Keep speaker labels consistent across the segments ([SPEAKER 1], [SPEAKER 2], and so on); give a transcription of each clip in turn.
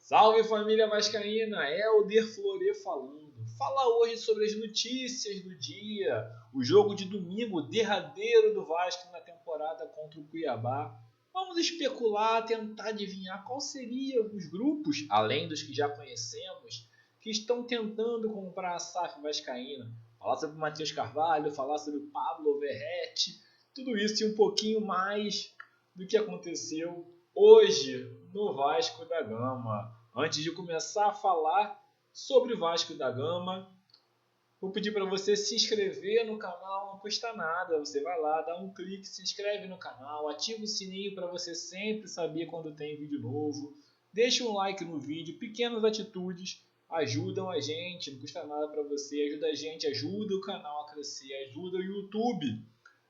[SPEAKER 1] Salve família vascaína, Helder Florê falando. Fala hoje sobre as notícias do dia, o jogo de domingo derradeiro do Vasco na temporada contra o Cuiabá. Vamos especular, tentar adivinhar qual seriam os grupos, além dos que já conhecemos, que estão tentando comprar a SAF vascaína. Falar sobre o Matheus Carvalho, falar sobre o Pablo Verrete, tudo isso e um pouquinho mais do que aconteceu hoje no Vasco da Gama. Antes de começar a falar sobre o Vasco da Gama, vou pedir para você se inscrever no canal, não custa nada. Você vai lá, dá um clique, se inscreve no canal, ativa o sininho para você sempre saber quando tem vídeo novo. Deixa um like no vídeo, pequenas atitudes ajudam a gente, não custa nada para você, ajuda a gente, ajuda o canal a crescer, ajuda o YouTube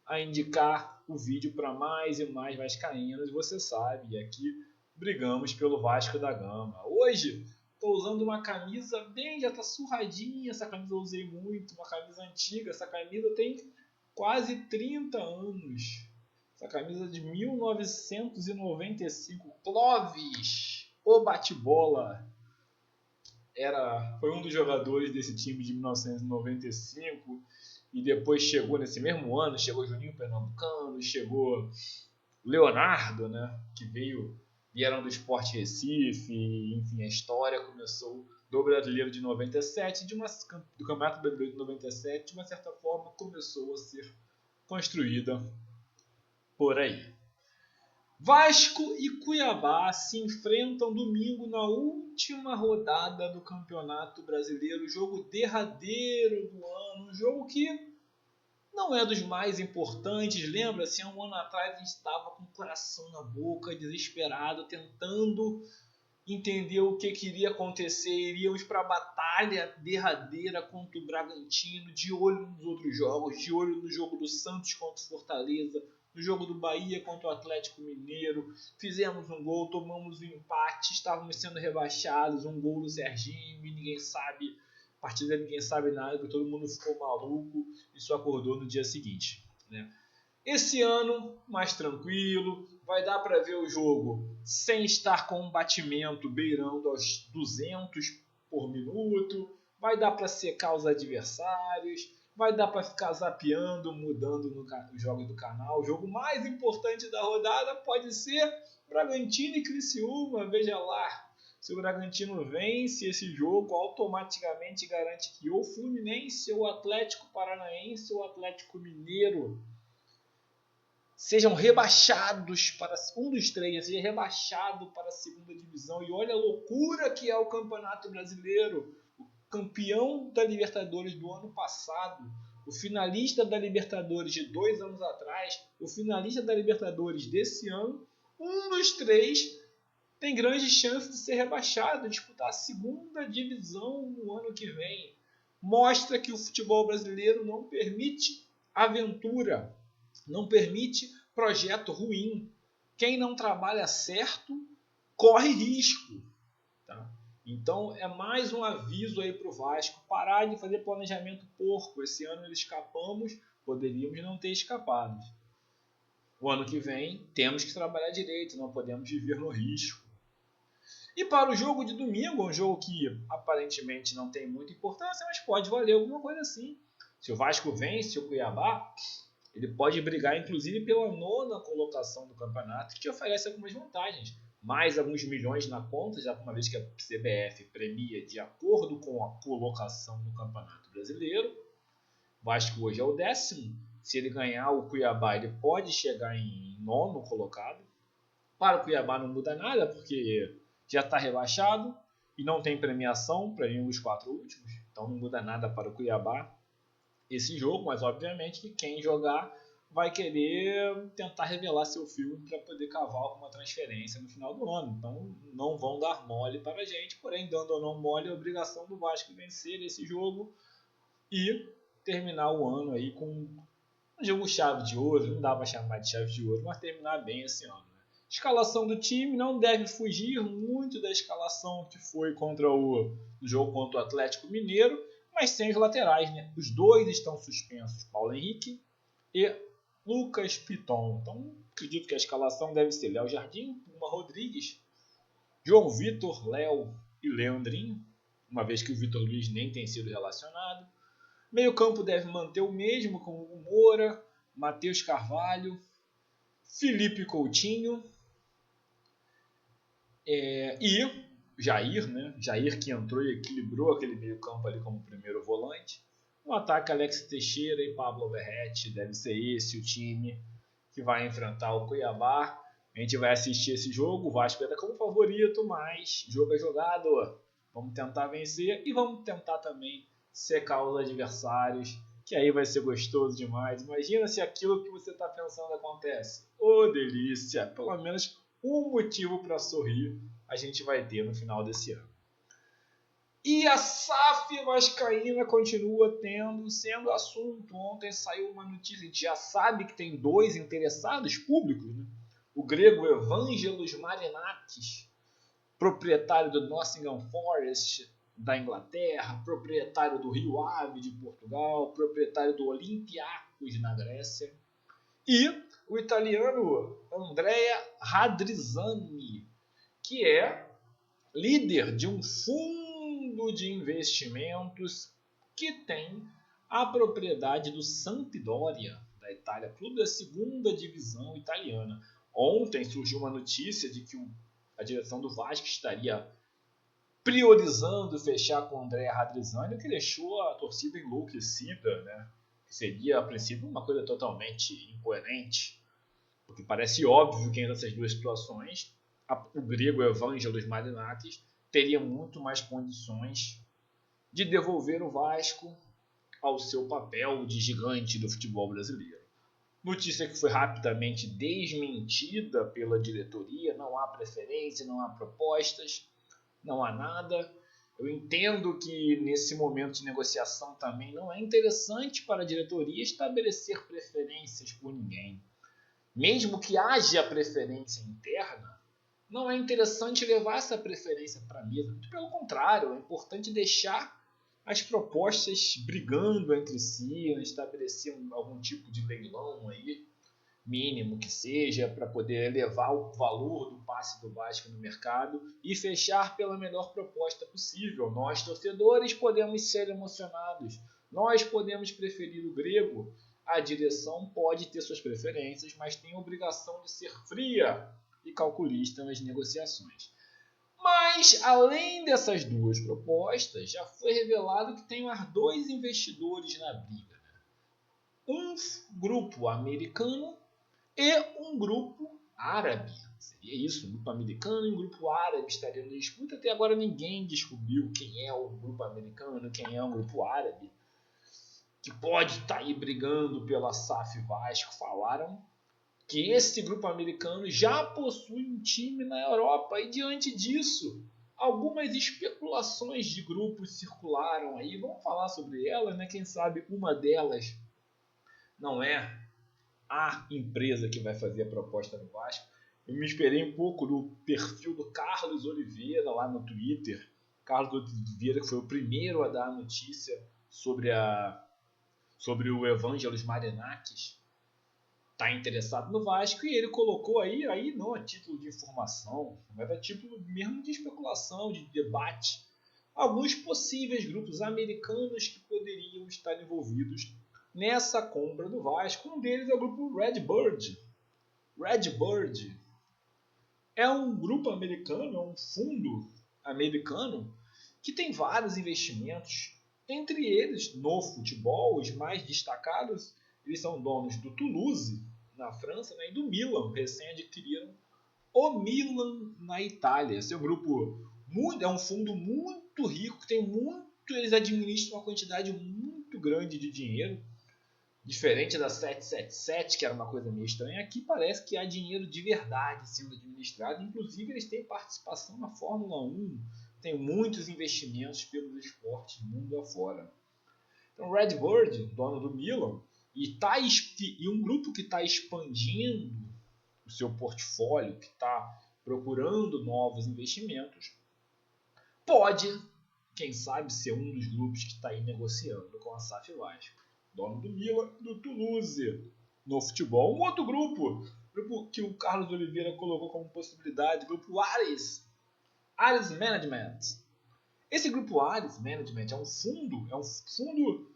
[SPEAKER 1] a indicar o vídeo para mais e mais vascaínos. Você sabe, aqui brigamos pelo Vasco da Gama. Hoje estou usando uma camisa bem, já está surradinha, essa camisa eu usei muito, uma camisa antiga, essa camisa tem quase 30 anos. Essa camisa de 1995, Clóvis, o bate-bola. Foi um dos jogadores desse time de 1995 e depois chegou nesse mesmo ano, chegou Juninho Pernambucano, chegou Leonardo, né, que vieram do Sport Recife, enfim, a história começou do Brasileiro de 97, do Campeonato Brasileiro de 97, de uma certa forma começou a ser construída por aí. Vasco e Cuiabá se enfrentam domingo na última rodada do Campeonato Brasileiro, jogo derradeiro do ano, um jogo que não é dos mais importantes. Lembra-se, há um ano atrás a gente estava com o coração na boca, desesperado, tentando entender o que iria acontecer. Iríamos para a batalha derradeira contra o Bragantino, de olho nos outros jogos, de olho no jogo do Santos contra o Fortaleza, no jogo do Bahia contra o Atlético Mineiro. Fizemos um gol, tomamos um empate, estávamos sendo rebaixados, um gol do Serginho e ninguém sabe, a partir daí ninguém sabe nada, porque todo mundo ficou maluco e só acordou no dia seguinte, né? Esse ano, mais tranquilo, vai dar para ver o jogo sem estar com um batimento beirando aos 200 por minuto, vai dar para secar os adversários, vai dar para ficar zapeando, mudando os jogos do canal. O jogo mais importante da rodada pode ser Bragantino e Criciúma, veja lá. Se o Bragantino vence esse jogo, automaticamente garante que ou Fluminense, ou Atlético Paranaense, ou Atlético Mineiro sejam rebaixados para um dos três, seja rebaixado para a segunda divisão. E olha a loucura que é o Campeonato Brasileiro. O campeão da Libertadores do ano passado, o finalista da Libertadores de 2 anos atrás, o finalista da Libertadores desse ano, um dos três tem grandes chances de ser rebaixado, disputar a segunda divisão no ano que vem. Mostra que o futebol brasileiro não permite aventura, não permite projeto ruim. Quem não trabalha certo corre risco. Tá? Então é mais um aviso aí para o Vasco, parar de fazer planejamento porco. Esse ano escapamos, poderíamos não ter escapado. O ano que vem temos que trabalhar direito, não podemos viver no risco. E para o jogo de domingo, um jogo que aparentemente não tem muita importância, mas pode valer alguma coisa assim. Se o Vasco vence o Cuiabá, ele pode brigar inclusive pela 9ª colocação do campeonato, que oferece algumas vantagens. Mais alguns milhões na conta, já uma vez que a CBF premia de acordo com a colocação no Campeonato Brasileiro. O Vasco hoje é o 10º. Se ele ganhar o Cuiabá, ele pode chegar em 9º colocado. Para o Cuiabá não muda nada, porque já está rebaixado e não tem premiação para nenhum dos 4 últimos. Então não muda nada para o Cuiabá esse jogo, mas obviamente que quem jogar vai querer tentar revelar seu filme para poder cavar alguma transferência no final do ano. Então não vão dar mole para a gente, porém dando ou não mole, é a obrigação do Vasco vencer esse jogo e terminar o ano aí com um jogo chave de ouro. Não dá para chamar de chave de ouro, mas terminar bem esse ano. Escalação do time não deve fugir muito da escalação que foi contra no jogo contra o Atlético Mineiro, mas sem os laterais, né? Os dois estão suspensos, Paulo Henrique e Lucas Piton. Então, acredito que a escalação deve ser Léo Jardim, Puma Rodrigues, João Vitor, Léo e Leandrinho, uma vez que o Vitor Luiz nem tem sido relacionado. Meio campo deve manter o mesmo com o Moura, Matheus Carvalho, Felipe Coutinho e Jair, né? Jair que entrou e equilibrou aquele meio campo ali como primeiro volante. No ataque, Alex Teixeira e Pablo Verrete, deve ser esse o time que vai enfrentar o Cuiabá. A gente vai assistir esse jogo, o Vasco está como favorito, mas jogo é jogado. Vamos tentar vencer e vamos tentar também secar os adversários, que aí vai ser gostoso demais. Imagina se aquilo que você está pensando acontece. Ô, delícia! Pelo menos um motivo para sorrir a gente vai ter no final desse ano. E a SAF vascaína continua sendo assunto. Ontem saiu uma notícia, a gente já sabe que tem 2 interessados públicos, né? O grego Evangelos Marinakis, proprietário do Nottingham Forest da Inglaterra, proprietário do Rio Ave de Portugal, proprietário do Olympiacos na Grécia, e o italiano Andrea Radrizzani, que é líder de um fundo de investimentos que tem a propriedade do Sampdoria da Itália, clube da segunda divisão italiana. Ontem surgiu uma notícia de que a direção do Vasco estaria priorizando fechar com o Andrea Radrizzani, o que deixou a torcida enlouquecida, né? Que seria, a princípio, uma coisa totalmente incoerente, porque parece óbvio que entre essas duas situações o grego Evangelos Marinakis teria muito mais condições de devolver o Vasco ao seu papel de gigante do futebol brasileiro. Notícia que foi rapidamente desmentida pela diretoria, não há preferência, não há propostas, não há nada. Eu entendo que nesse momento de negociação também não é interessante para a diretoria estabelecer preferências por ninguém. Mesmo que haja preferência interna, não é interessante levar essa preferência para a mesa. Muito pelo contrário, é importante deixar as propostas brigando entre si, estabelecer algum tipo de leilão aí, mínimo que seja, para poder elevar o valor do passe do Vasco no mercado e fechar pela melhor proposta possível. Nós, torcedores, podemos ser emocionados, nós podemos preferir o grego, a direção pode ter suas preferências, mas tem a obrigação de ser fria e calculista nas negociações. Mas, além dessas duas propostas, já foi revelado que tem mais 2 investidores na briga. Um grupo americano e um grupo árabe. Seria isso, um grupo americano e um grupo árabe estariam na disputa. Até agora ninguém descobriu quem é o grupo americano, quem é o grupo árabe, que pode estar aí brigando pela SAF Vasco. Falaram que esse grupo americano já possui um time na Europa e diante disso algumas especulações de grupos circularam aí. Vamos falar sobre elas, né? Quem sabe uma delas não é a empresa que vai fazer a proposta do Vasco. Eu me esperei um pouco do perfil do Carlos Oliveira lá no Twitter. Carlos Oliveira, que foi o primeiro a dar a notícia sobre o Evangelos Marinakis está interessado no Vasco, e ele colocou aí não a título de informação, mas a título mesmo de especulação, de debate, alguns possíveis grupos americanos que poderiam estar envolvidos nessa compra do Vasco. Um deles é o grupo Redbird. Redbird é um grupo americano, é um fundo americano que tem vários investimentos, entre eles no futebol, os mais destacados. Eles são donos do Toulouse, na França, né, e do Milan, recém adquiriram o Milan na Itália. Esse é um grupo, é um fundo muito rico, eles administram uma quantidade muito grande de dinheiro, diferente da 777, que era uma coisa meio estranha. Aqui parece que há dinheiro de verdade sendo administrado, inclusive eles têm participação na Fórmula 1, tem muitos investimentos pelos esportes mundo afora. Então, Redbird, dono do Milan, e um grupo que está expandindo o seu portfólio, que está procurando novos investimentos, pode, quem sabe, ser um dos grupos que está aí negociando com a SAF Vasco. Dono do Milan, do Toulouse, no futebol. Um outro grupo que o Carlos Oliveira colocou como possibilidade, o grupo Ares, Ares Management. Esse grupo Ares Management é um fundo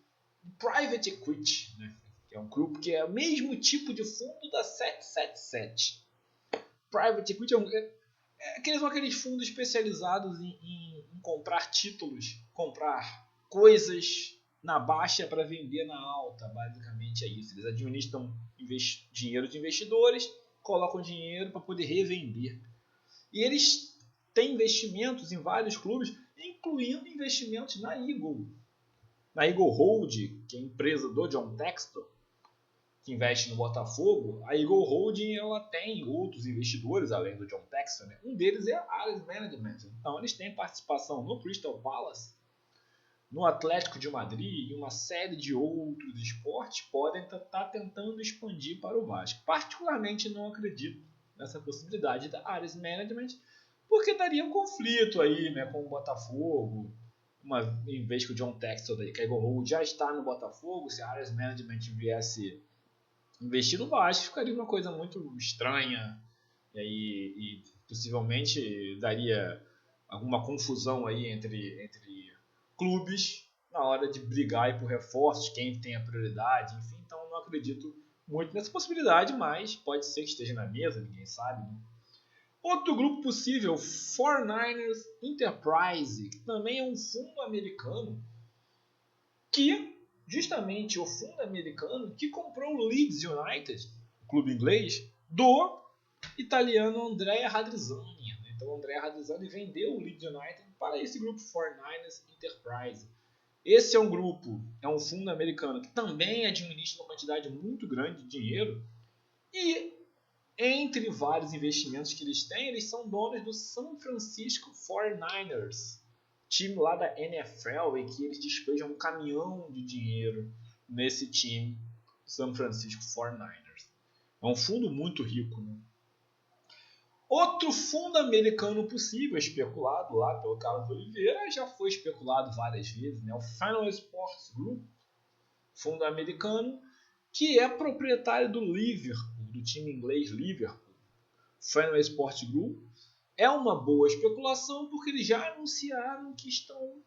[SPEAKER 1] private equity, né? É um grupo que é o mesmo tipo de fundo da 777. Private equity são aqueles fundos especializados em comprar títulos, comprar coisas na baixa para vender na alta. Basicamente é isso. Eles administram dinheiro de investidores, colocam dinheiro para poder revender. E eles têm investimentos em vários clubes, incluindo investimentos na Eagle. Na Eagle Hold, que é a empresa do John Textor, que investe no Botafogo. A Eagle Holding ela tem outros investidores além do John Textor, né? Um deles é a Ares Management. Então eles têm participação no Crystal Palace, no Atlético de Madrid e uma série de outros esportes. Podem estar tentando expandir para o Vasco. Particularmente não acredito nessa possibilidade da Ares Management, porque daria um conflito aí, né, com o Botafogo. Em vez que o John Textor, que a Eagle Hold já está no Botafogo, se a Ares Management viesse investir no Vasco, ficaria uma coisa muito estranha e possivelmente daria alguma confusão aí entre clubes na hora de brigar por reforços, quem tem a prioridade, enfim. Então não acredito muito nessa possibilidade, mas pode ser que esteja na mesa, ninguém sabe, né? Outro grupo possível, 49ers Enterprise, que também é um fundo americano, que justamente o fundo americano que comprou o Leeds United, o clube inglês, do italiano Andrea Radrizzani. Então o Andrea Radrizzani vendeu o Leeds United para esse grupo 49ers Enterprise. Esse é um grupo, é um fundo americano que também administra uma quantidade muito grande de dinheiro e entre vários investimentos que eles têm, eles são donos do San Francisco 49ers, time lá da NFL, e que eles despejam um caminhão de dinheiro nesse time, San Francisco 49ers. É um fundo muito rico, né? Outro fundo americano possível, especulado lá pelo Carlos Oliveira, já foi especulado várias vezes, né? O Final Sports Group, fundo americano, que é proprietário do Liverpool, do time inglês Liverpool. Final Sports Group é uma boa especulação porque eles já anunciaram que estão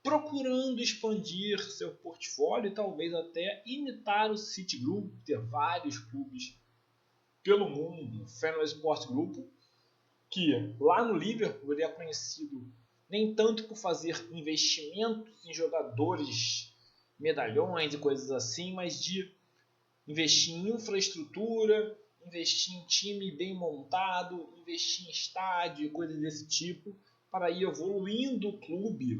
[SPEAKER 1] procurando expandir seu portfólio e talvez até imitar o Citigroup, ter vários clubes pelo mundo. Final Sports Group, que lá no Liverpool ele é conhecido nem tanto por fazer investimentos em jogadores, medalhões e coisas assim, mas de investir em infraestrutura, investir em time bem montado, investir em estádio e coisas desse tipo, para ir evoluindo o clube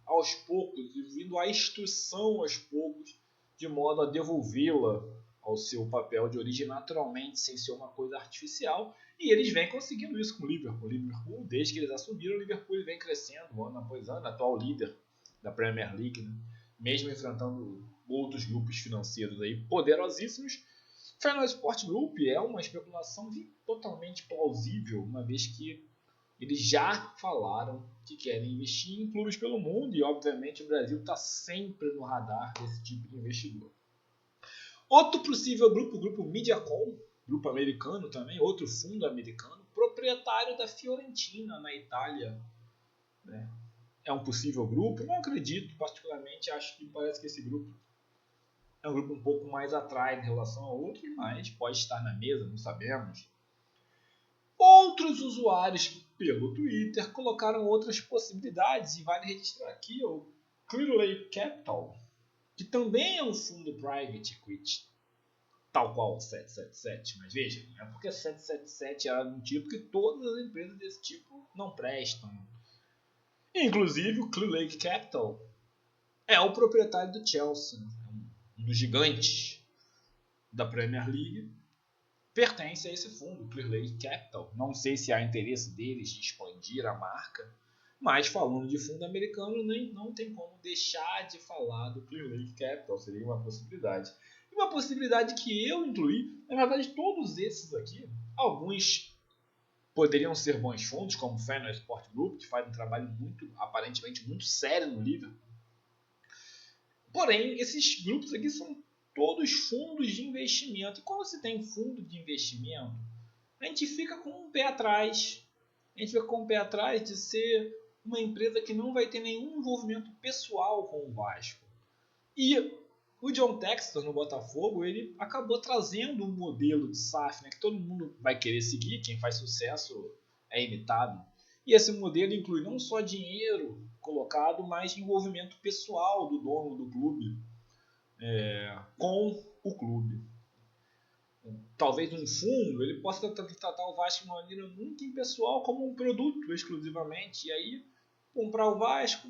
[SPEAKER 1] aos poucos, evoluindo a instituição aos poucos, de modo a devolvê-la ao seu papel de origem naturalmente, sem ser uma coisa artificial. E eles vêm conseguindo isso com o Liverpool. O Liverpool, desde que eles assumiram, o Liverpool vem crescendo ano após ano, atual líder da Premier League, né? Mesmo enfrentando outros grupos financeiros aí poderosíssimos. Final Sport Group é uma especulação totalmente plausível, uma vez que eles já falaram que querem investir em clubes pelo mundo e, obviamente, o Brasil está sempre no radar desse tipo de investidor. Outro possível grupo, o grupo Mediacom, grupo americano também, outro fundo americano, proprietário da Fiorentina, na Itália, né? É um possível grupo, não acredito particularmente, acho que parece que esse grupo é um grupo um pouco mais atrás em relação a outros, mas pode estar na mesa, não sabemos. Outros usuários pelo Twitter colocaram outras possibilidades e vale registrar aqui o Clearlake Capital, que também é um fundo private equity, tal qual o 777, mas veja, não é porque 777 era um tipo que todas as empresas desse tipo não prestam. Inclusive o Clearlake Capital é o proprietário do Chelsea, um dos gigantes da Premier League, pertence a esse fundo, Clearlake Capital. Não sei se há interesse deles de expandir a marca, mas falando de fundo americano, não tem como deixar de falar do Clearlake Capital, seria uma possibilidade. E uma possibilidade que eu incluí, na verdade todos esses aqui, alguns poderiam ser bons fundos, como o Final Sport Group, que faz um trabalho aparentemente muito sério no Liverpool. Porém, esses grupos aqui são todos fundos de investimento. E quando você tem fundo de investimento, a gente fica com um pé atrás. a gente fica com o pé atrás de ser uma empresa que não vai ter nenhum envolvimento pessoal com o Vasco. E o John Textor no Botafogo, ele acabou trazendo um modelo de SAF, né, que todo mundo vai querer seguir, quem faz sucesso é imitado. E esse modelo inclui não só dinheiro colocado, mas envolvimento pessoal do dono do clube com o clube. Talvez um fundo ele possa tratar o Vasco de uma maneira muito impessoal, como um produto exclusivamente, e aí comprar o Vasco,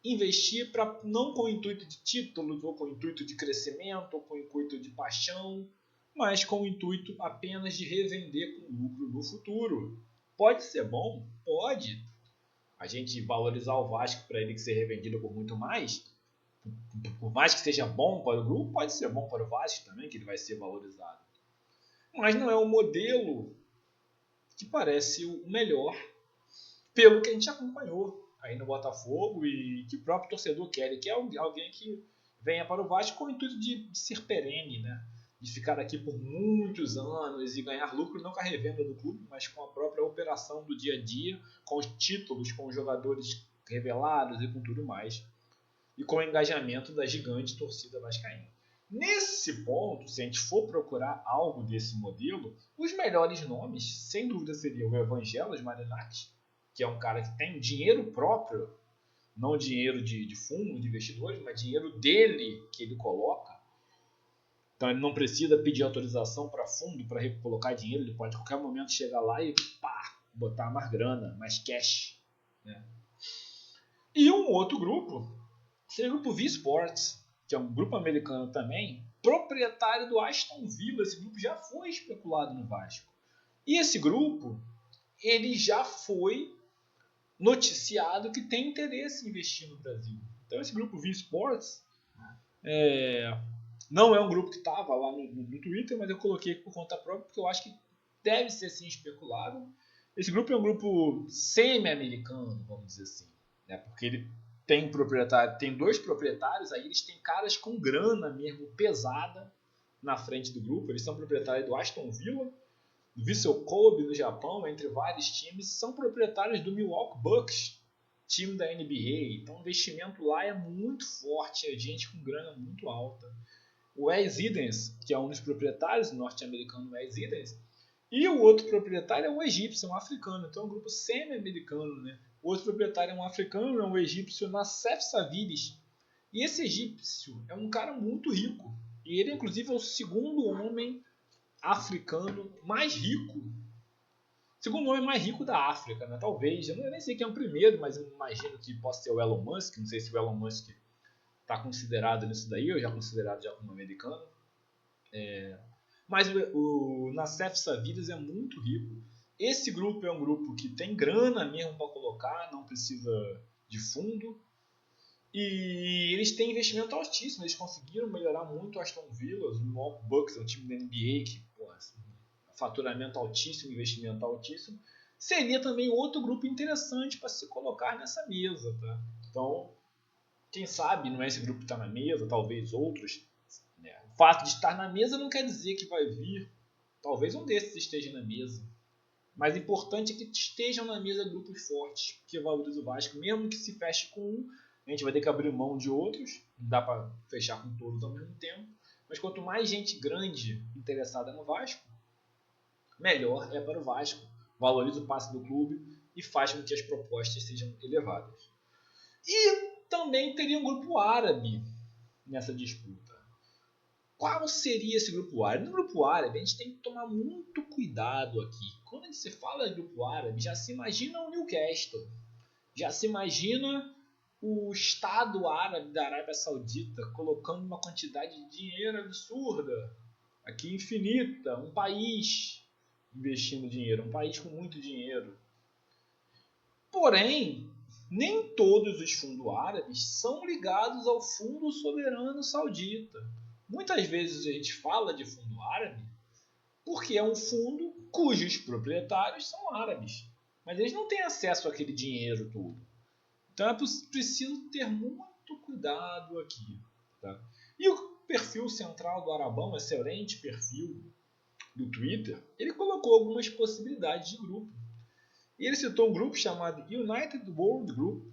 [SPEAKER 1] investir para não com o intuito de títulos, ou com o intuito de crescimento, ou com o intuito de paixão, mas com o intuito apenas de revender com lucro no futuro. Pode ser bom? Pode. A gente valorizar o Vasco para ele ser revendido por muito mais, por mais que seja bom para o grupo, pode ser bom para o Vasco também, que ele vai ser valorizado. Mas não é um modelo que parece o melhor, pelo que a gente acompanhou aí no Botafogo e que o próprio torcedor quer. Ele quer alguém que venha para o Vasco com o intuito de ser perene, né? De ficar aqui por muitos anos e ganhar lucro não com a revenda do clube, mas com a própria operação do dia a dia, com os títulos, com os jogadores revelados e com tudo mais. E com o engajamento da gigante torcida vascaína. Nesse ponto, se a gente for procurar algo desse modelo, os melhores nomes, sem dúvida, seriam o Evangelos Marinakis, que é um cara que tem dinheiro próprio, não dinheiro de fundo, de investidores, mas dinheiro dele que ele coloca. Então ele não precisa pedir autorização para fundo para colocar dinheiro, ele pode a qualquer momento chegar lá e botar mais grana, mais cash. Né? E um outro grupo seria o grupo V-Sports, que é um grupo americano também, proprietário do Aston Villa. Esse grupo já foi especulado no Vasco. E esse grupo, ele já foi noticiado que tem interesse em investir no Brasil. Então esse grupo V-Sports não é um grupo que estava lá no Twitter, mas eu coloquei por conta própria, porque eu acho que deve ser sim especulado. Esse grupo é um grupo semi-americano, vamos dizer assim, né? Porque ele tem dois proprietários, aí eles têm caras com grana mesmo pesada na frente do grupo. Eles são proprietários do Aston Villa, do Vissel Kobe no Japão, entre vários times, são proprietários do Milwaukee Bucks, time da NBA. Então o investimento lá é muito forte, é gente com grana muito alta. O Wes Edens, que é um dos proprietários, norte-americano Wes Edens, e o outro proprietário é um egípcio, um africano. Então é um grupo semi-americano, né? O outro proprietário é um africano, é um egípcio, Nassef Saviris. E esse egípcio é um cara muito rico. E ele, inclusive, é o segundo homem africano mais rico. Segundo homem mais rico da África, né? Talvez. Eu nem sei quem é o primeiro, mas eu imagino que possa ser o Elon Musk. Não sei se o Elon Musk está considerado nisso daí, ou já considerado já como americano. Mas o Nassef Saviris é muito rico. Esse grupo é um grupo que tem grana mesmo para colocar, não precisa de fundo. E eles têm investimento altíssimo. Eles conseguiram melhorar muito o Aston Villa. O Milwaukee Bucks é um time da NBA que, faturamento altíssimo, investimento altíssimo. Seria também outro grupo interessante para se colocar nessa mesa. Tá? Então, quem sabe não é esse grupo que está na mesa, talvez outros. Né? O fato de estar na mesa não quer dizer que vai vir. Talvez um desses esteja na mesa. Mas o importante é que estejam na mesa grupos fortes, que valorizam o Vasco. Mesmo que se feche com um, a gente vai ter que abrir mão de outros. Não dá para fechar com todos ao mesmo tempo. Mas quanto mais gente grande interessada no Vasco, melhor é para o Vasco. Valoriza o passe do clube e faz com que as propostas sejam elevadas. E também teria um grupo árabe nessa disputa. Qual seria esse grupo árabe? No grupo árabe, a gente tem que tomar muito cuidado aqui. Quando se fala de grupo árabe, já se imagina o Newcastle. Já se imagina o Estado árabe da Arábia Saudita colocando uma quantidade de dinheiro absurda. Aqui infinita. Um país investindo dinheiro. Um país com muito dinheiro. Porém, nem todos os fundos árabes são ligados ao Fundo Soberano Saudita. Muitas vezes a gente fala de fundo árabe porque é um fundo cujos proprietários são árabes. Mas eles não têm acesso àquele dinheiro todo. Então é preciso ter muito cuidado aqui. Tá? E o perfil central do Arabão, excelente perfil do Twitter, ele colocou algumas possibilidades de grupo. E ele citou um grupo chamado United World Group,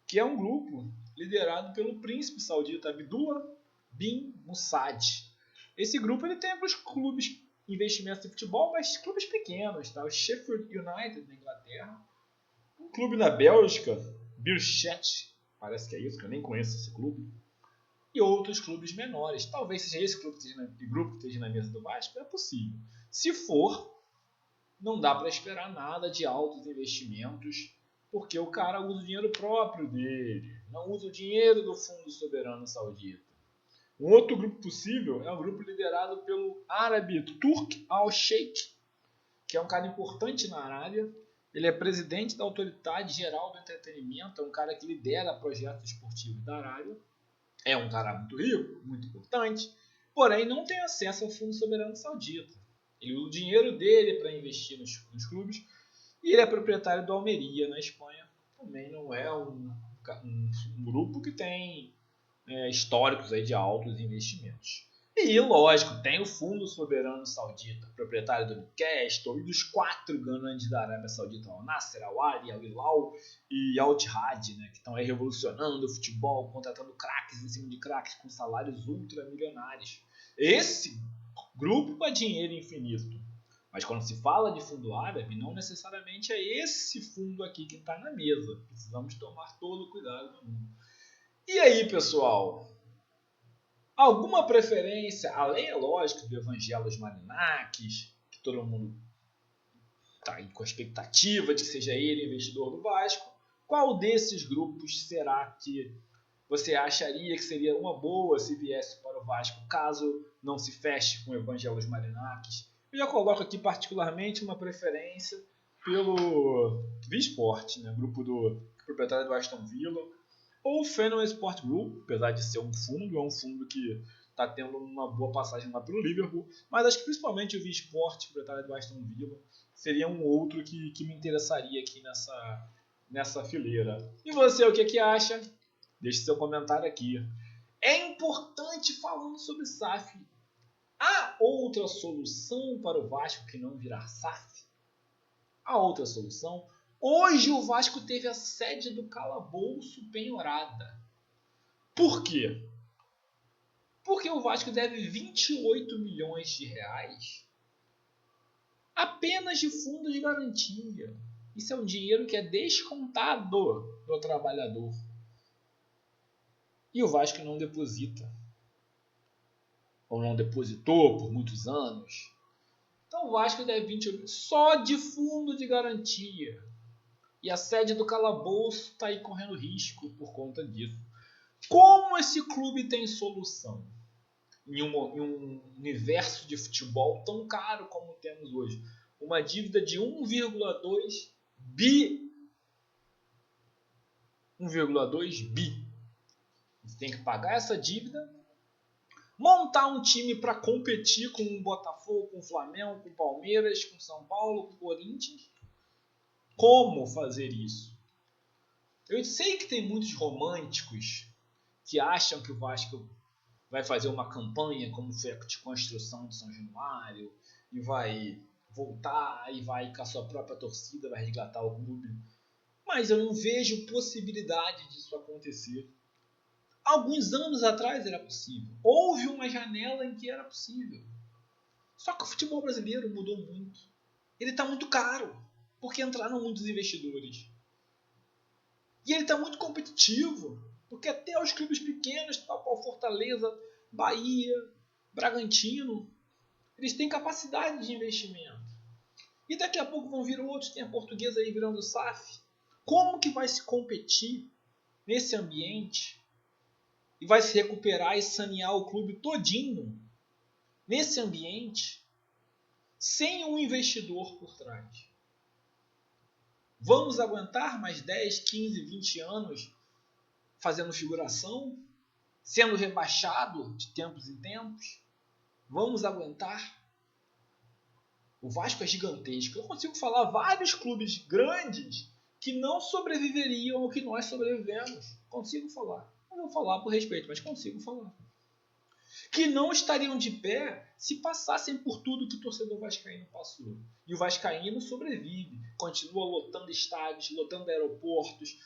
[SPEAKER 1] que é um grupo liderado pelo príncipe saudita Abdullah bin Musaad. Esse grupo ele tem para os clubes investimentos de futebol, mas clubes pequenos, tá? O Sheffield United na Inglaterra, um clube na Bélgica, Bierschot, parece que é isso, que eu nem conheço esse clube, e outros clubes menores. Talvez seja esse clube que esteja na mesa do Vasco, é possível. Se for, não dá para esperar nada de altos investimentos, porque o cara usa o dinheiro próprio dele, não usa o dinheiro do Fundo Soberano Saudita. Um outro grupo possível é um grupo liderado pelo árabe Turk Al-Sheikh, que é um cara importante na Arábia. Ele é presidente da Autoridade Geral do Entretenimento, é um cara que lidera projetos esportivos da Arábia. É um cara muito rico, muito importante, porém não tem acesso ao Fundo Soberano Saudita. Ele usa o dinheiro dele para investir nos clubes e ele é proprietário do Almeria, na Espanha. Também não é um grupo que tem históricos aí de altos investimentos. E, lógico, tem o Fundo Soberano Saudita, proprietário do Newcastle e dos 4 grandes da Arábia Saudita, o Nasser, Al-Ahly, Al-Hilal e Al-Ittihad, né, que estão aí revolucionando o futebol, contratando craques em cima de craques com salários ultramilionários. Esse grupo é dinheiro infinito. Mas quando se fala de fundo árabe, não necessariamente é esse fundo aqui que está na mesa. Precisamos tomar todo o cuidado do mundo. E aí, pessoal? Alguma preferência, além, é lógico, do Evangelos Marinakis, que todo mundo está aí com a expectativa de que seja ele investidor do Vasco, qual desses grupos será que você acharia que seria uma boa se viesse para o Vasco, caso não se feche com o Evangelos Marinakis? Eu já coloco aqui particularmente uma preferência pelo V-Sport, né? Grupo do proprietário do Aston Villa, ou o Fenway Sport Group, apesar de ser um fundo, é um fundo que está tendo uma boa passagem lá pelo Liverpool, mas acho que principalmente o V-Sport, proprietário do Aston Villa, seria um outro que me interessaria aqui nessa fileira. E você, o que acha? Deixe seu comentário aqui. É importante, falando sobre SAF, há outra solução para o Vasco que não virar SAF? Há outra solução? Hoje o Vasco teve a sede do calabouço penhorada. Por quê? Porque o Vasco deve 28 milhões de reais apenas de fundo de garantia. Isso é um dinheiro que é descontado do trabalhador. E o Vasco não deposita. Ou não depositou por muitos anos. Então o Vasco deve 28 milhões só de fundo de garantia. E a sede do calabouço está aí correndo risco por conta disso. Como esse clube tem solução em um universo de futebol tão caro como temos hoje? Uma dívida de 1,2 bi. 1,2 bi. Você tem que pagar essa dívida, montar um time para competir com o Botafogo, com o Flamengo, com o Palmeiras, com o São Paulo, com o Corinthians. Como fazer isso? Eu sei que tem muitos românticos que acham que o Vasco vai fazer uma campanha como foi a de construção de São Januário e vai voltar e vai com a sua própria torcida, vai resgatar o clube. Mas eu não vejo possibilidade disso acontecer. Alguns anos atrás era possível. Houve uma janela em que era possível. Só que o futebol brasileiro mudou muito. Ele está muito caro, porque entraram muitos investidores. E ele está muito competitivo, porque até os clubes pequenos, tal qual Fortaleza, Bahia, Bragantino, eles têm capacidade de investimento. E daqui a pouco vão vir outros, tem a Portuguesa aí virando SAF. Como que vai se competir nesse ambiente? E vai se recuperar e sanear o clube todinho nesse ambiente sem um investidor por trás? Vamos aguentar mais 10, 15, 20 anos fazendo figuração, sendo rebaixado de tempos em tempos? Vamos aguentar? O Vasco é gigantesco. Eu consigo falar vários clubes grandes que não sobreviveriam ao que nós sobrevivemos. Consigo falar. Não vou falar por respeito, mas consigo falar. que não estariam de pé se passassem por tudo que o torcedor vascaíno passou. E o vascaíno sobrevive, continua lotando estádios, lotando aeroportos,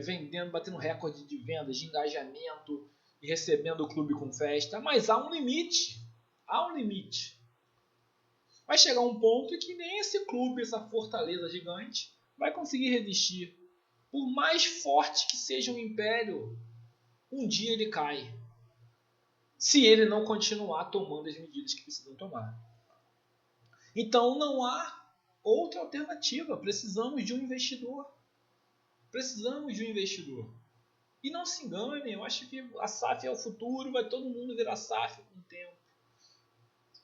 [SPEAKER 1] vendendo, batendo recorde de vendas, de engajamento e recebendo o clube com festa. Mas há um limite. Há um limite. Vai chegar um ponto em que nem esse clube, essa fortaleza gigante, vai conseguir resistir. Por mais forte que seja o império, um dia ele cai. Se ele não continuar tomando as medidas que precisam tomar. Então não há outra alternativa. Precisamos de um investidor. Precisamos de um investidor. E não se enganem, eu acho que a SAF é o futuro, vai todo mundo virar SAF com o tempo.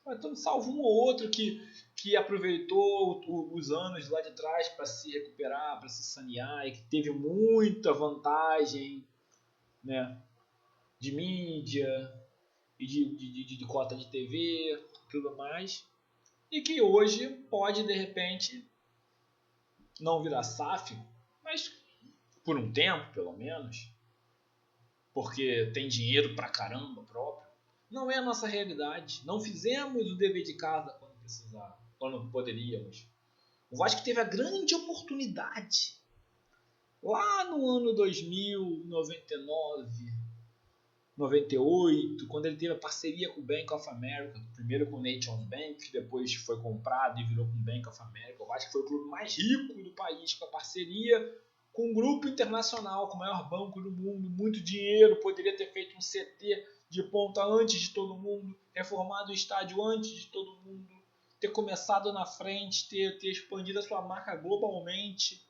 [SPEAKER 1] Vai todo, salvo um ou outro que aproveitou os anos lá de trás para se recuperar, para se sanear e que teve muita vantagem, né, de mídia e de cota de TV, tudo mais, e que hoje pode de repente não virar SAF, mas por um tempo pelo menos, porque tem dinheiro pra caramba próprio. Não é a nossa realidade. Não fizemos o dever de casa quando precisava, quando poderíamos. O Vasco teve a grande oportunidade lá no ano 2000, 99, 98, quando ele teve a parceria com o Bank of America, primeiro com o Nations Bank, depois foi comprado e virou com o Bank of America. O Vasco foi o clube mais rico do país, com a parceria com um grupo internacional, com o maior banco do mundo, muito dinheiro, poderia ter feito um CT de ponta antes de todo mundo, reformado o estádio antes de todo mundo, ter começado na frente, ter expandido a sua marca globalmente,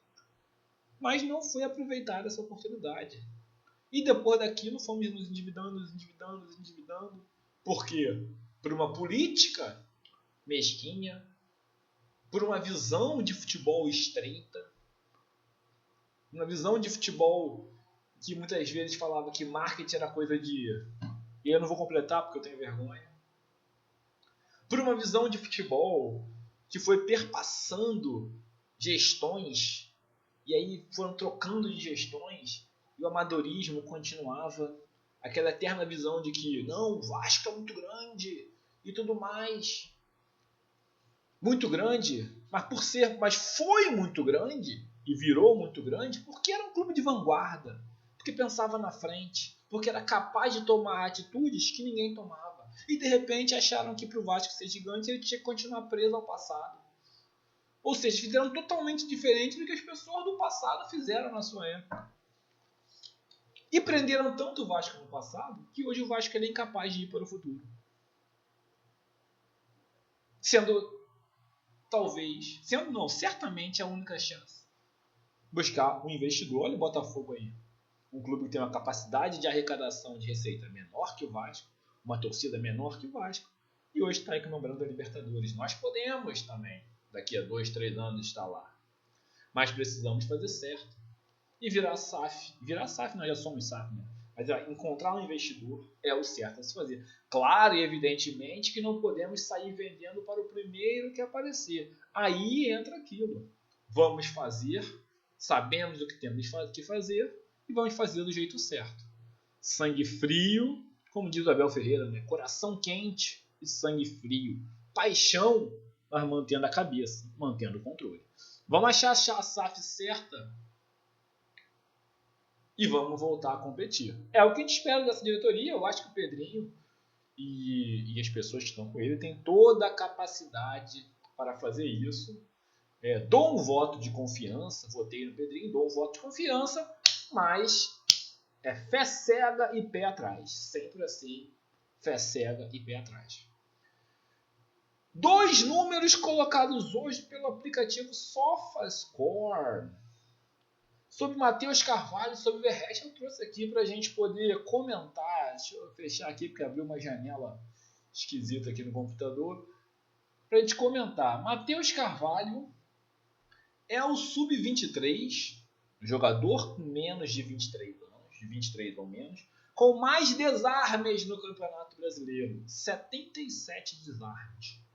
[SPEAKER 1] mas não foi aproveitada essa oportunidade. E depois daquilo fomos nos endividando. Por quê? Por uma política mesquinha, por uma visão de futebol estreita, uma visão de futebol que muitas vezes falava que marketing era coisa de... E eu não vou completar porque eu tenho vergonha. Por uma visão de futebol que foi perpassando gestões, e aí foram trocando de gestões, e o amadorismo continuava, aquela eterna visão de que não, o Vasco é muito grande e tudo mais. Muito grande, mas foi muito grande e virou muito grande porque era um clube de vanguarda, porque pensava na frente, porque era capaz de tomar atitudes que ninguém tomava. E de repente acharam que para o Vasco ser gigante ele tinha que continuar preso ao passado. Ou seja, fizeram totalmente diferente do que as pessoas do passado fizeram na sua época. E prenderam tanto o Vasco no passado que hoje o Vasco é incapaz de ir para o futuro. Certamente a única chance. Buscar um investidor, olha o Botafogo aí. Um clube que tem uma capacidade de arrecadação de receita menor que o Vasco, uma torcida menor que o Vasco, e hoje está equilibrando a Libertadores. Nós podemos também, daqui a 2, 3 anos, estar lá. Mas precisamos fazer certo. E virar SAF. Virar SAF, nós já somos SAF, né? Mas encontrar um investidor é o certo a se fazer. Claro e evidentemente que não podemos sair vendendo para o primeiro que aparecer. Aí entra aquilo. Vamos fazer, sabemos o que temos que fazer e vamos fazer do jeito certo. Sangue frio, como diz o Abel Ferreira, né? Coração quente e sangue frio. Paixão, mas mantendo a cabeça, mantendo o controle. Vamos achar a SAF certa e vamos voltar a competir. É o que a gente espera dessa diretoria. Eu acho que o Pedrinho e as pessoas que estão com ele têm toda a capacidade para fazer isso. Dou um voto de confiança, votei no Pedrinho, dou um voto de confiança, mas é fé cega e pé atrás. Sempre assim, fé cega e pé atrás. 2 números colocados hoje pelo aplicativo SofaScore. Sobre Matheus Carvalho, sobre o Verratti, eu trouxe aqui para a gente poder comentar. Deixa eu fechar aqui, porque abriu uma janela esquisita aqui no computador. Para a gente comentar. Matheus Carvalho é o sub-23, jogador com menos de 23 anos, de 23 ou menos, com mais desarmes no Campeonato Brasileiro. 77 desarmes.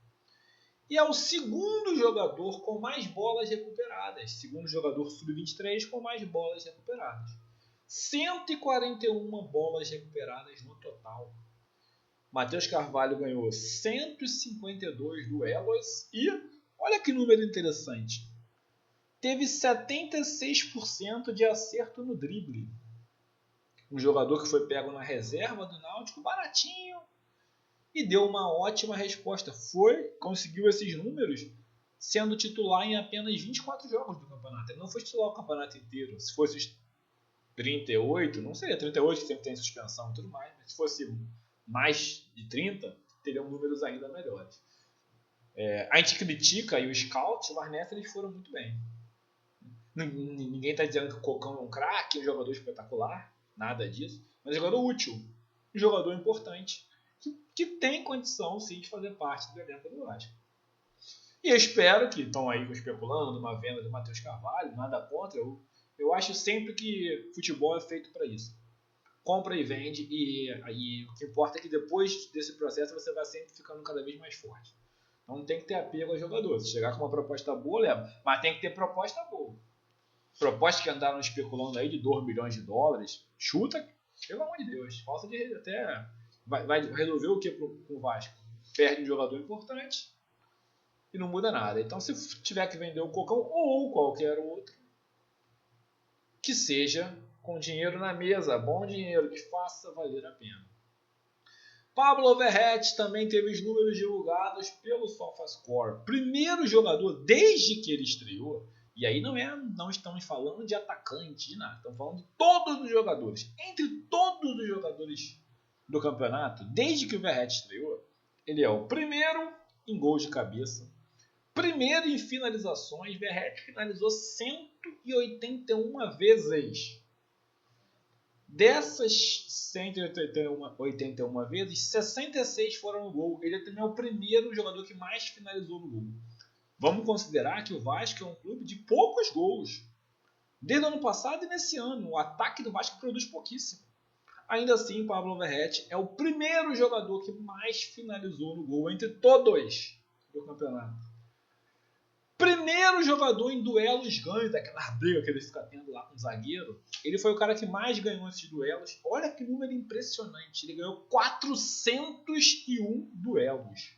[SPEAKER 1] E é o segundo jogador com mais bolas recuperadas. Segundo jogador sub-23 com mais bolas recuperadas. 141 bolas recuperadas no total. Matheus Carvalho ganhou 152 duelos e, olha que número interessante, teve 76% de acerto no drible. Um jogador que foi pego na reserva do Náutico, baratinho, e deu uma ótima resposta. Conseguiu esses números sendo titular em apenas 24 jogos do campeonato. Ele não foi titular o campeonato inteiro. Se fosse os 38, não seria 38 que sempre tem suspensão e tudo mais, mas se fosse mais de 30, teriam números ainda melhores. A gente critica e o scout, mas nessa eles foram muito bem. Ninguém está dizendo que o Cocão é um craque, um jogador espetacular, nada disso, mas é um jogador útil, um jogador importante, que tem condição sim de fazer parte do elenco do Vasco. E eu espero que estão aí especulando uma venda do Matheus Carvalho, nada contra. Eu acho sempre que futebol é feito para isso. Compra e vende, e o que importa é que depois desse processo você vai sempre ficando cada vez mais forte. Então não tem que ter apego ao jogador. Se chegar com uma proposta boa, leva. Mas tem que ter proposta boa. Proposta que andaram especulando aí de 2 bilhões de dólares, chuta, pelo amor de Deus. Falta de até... Vai resolver o que com o Vasco? Perde um jogador importante e não muda nada. Então se tiver que vender o Cocão ou qualquer outro, que seja com dinheiro na mesa, bom dinheiro, que faça valer a pena. Pablo Verrete também teve os números divulgados pelo SofaScore. Primeiro jogador desde que ele estreou, e aí não estamos falando de atacante, de nada, estamos falando de todos os jogadores. Entre todos os jogadores do campeonato, desde que o Verrete estreou, ele é o primeiro em gols de cabeça, primeiro em finalizações. Verrete finalizou 181 vezes. Dessas 181 vezes, 66 foram no gol. Ele também é o primeiro jogador que mais finalizou no gol. Vamos considerar que o Vasco é um clube de poucos gols. Desde o ano passado e nesse ano, o ataque do Vasco produz pouquíssimo. Ainda assim, Pablo Verrete é o primeiro jogador que mais finalizou no gol entre todos do campeonato. Primeiro jogador em duelos ganhos, daquela briga que ele fica tendo lá com o zagueiro. Ele foi o cara que mais ganhou esses duelos. Olha que número impressionante. Ele ganhou 401 duelos.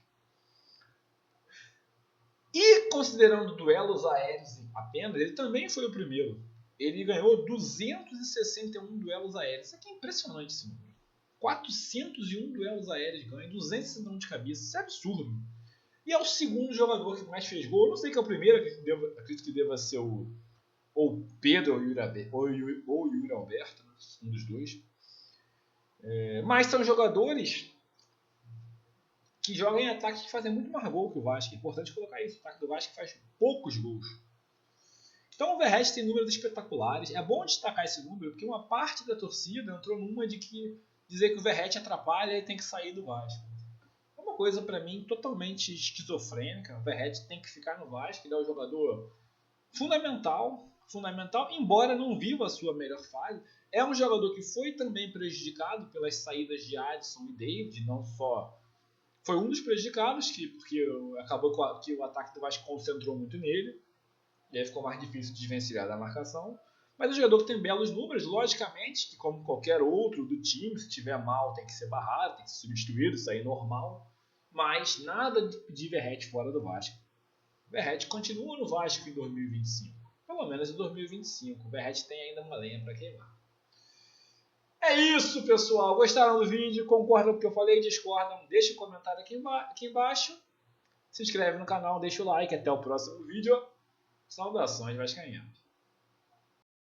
[SPEAKER 1] E considerando duelos aéreos apenas, ele também foi o primeiro. Ele ganhou 261 duelos aéreos. Isso aqui é impressionante esse número. 401 duelos aéreos ganhos, 261 de cabeça. Isso é absurdo. E é o segundo jogador que mais fez gol. Eu não sei quem é o primeiro, acredito que deva ser ou Pedro ou Yuri Alberto, né? Um dos dois. Mas são jogadores que jogam em ataque que fazem muito mais gol que o Vasco. É importante colocar isso. O ataque do Vasco faz poucos gols. Então o Verrete tem números espetaculares. É bom destacar esse número, porque uma parte da torcida entrou numa de que dizer que o Verrete atrapalha e tem que sair do Vasco. É uma coisa, para mim, totalmente esquizofrênica. O Verrete tem que ficar no Vasco. Ele é um jogador fundamental, embora não viva a sua melhor fase. É um jogador que foi também prejudicado pelas saídas de Adson e David, não só... Foi um dos prejudicados, porque acabou que o ataque do Vasco concentrou muito nele. E aí ficou mais difícil de desvencilhar da marcação. Mas é um jogador que tem belos números, logicamente, que como qualquer outro do time, se tiver mal tem que ser barrado, tem que ser substituído, isso aí é normal. Mas nada de pedir Verrete fora do Vasco. Verrete continua no Vasco em 2025. Pelo menos em 2025. O Verrete tem ainda uma lenha para queimar. É isso, pessoal. Gostaram do vídeo? Concordam com o que eu falei? Discordam? Deixa um comentário aqui embaixo. Se inscreve no canal, deixa o like. Até o próximo vídeo. Saudações vascaínas.